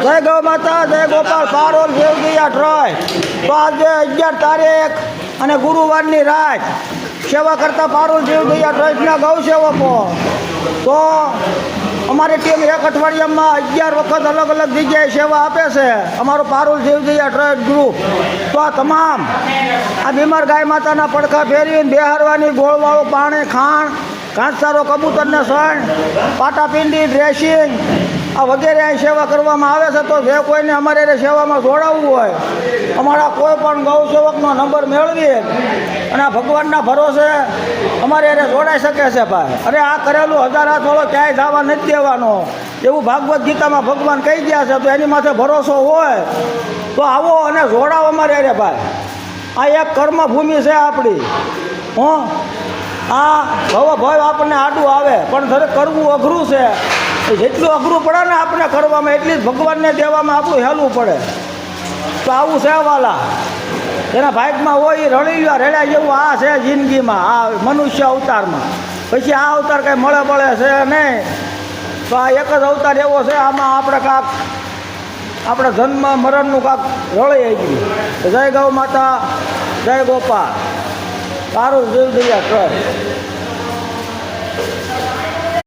જય ગૌ માતા, જય ગોપાલ, પારોલ દેવગીયા ટ્રસ્ટ. તો આજે 11 તારીખ અને ગુરુવારની રાત સેવા કરતા પારોલ દેવગીયા ટ્રસ્ટના ગૌ સેવકો. તો અમારી ટીમ એક અઠવાડિયામાં 11 વખત અલગ અલગ જગ્યાએ સેવા આપે છે. અમારું પારોલ દેવગીયા ટ્રસ્ટ ગ્રુપ. તો આ તમામ આ બીમાર ગાય માતાના પડખા ફેરવીને બેહારવાની, ગોળવાળું પાણી, ખાણ, ઘાસચારો, કબૂતરને સણ, પાટાપિંડી, ડ્રેસિંગ આ વગેરે અહીં સેવા કરવામાં આવે છે. તો જે કોઈને અમારે એને સેવામાં જોડાવવું હોય, અમારા કોઈ પણ ગૌ સેવકનો નંબર મેળવી અને આ ભગવાનના ભરોસે અમારે એને જોડાઈ શકે છે ભાઈ. અને આ કરેલું 1000 હાથ વાળો ક્યાંય જવા નથી દેવાનો એવું ભાગવત ગીતામાં ભગવાન કહી ગયા છે. તો એની માથે ભરોસો હોય તો આવો અને જોડાવો અમારે એને ભાઈ. આ એક કર્મભૂમિ છે આપણી. આ ભવ આપણને આડું આવે પણ દરેક કરવું અઘરું છે. જેટલું અઘરું પડે ને આપણે કરવામાં એટલી જ ભગવાનને દેવામાં આપણું હેલું પડે. તો આવું છે વાલા, એના ભાગમાં હોય એ રળ્યા જેવું આ છે જિંદગીમાં, આ મનુષ્ય અવતારમાં. પછી આ અવતાર કંઈ મળે છે નહીં. તો આ એક જ અવતાર એવો છે, આમાં આપણે કાંક આપણે જન્મ મરણનું કાંક રળી ગયું. જય ગૌ માતા, જય ગોપાલ, પારોલ દેવગીયા ટ્રસ્ટ.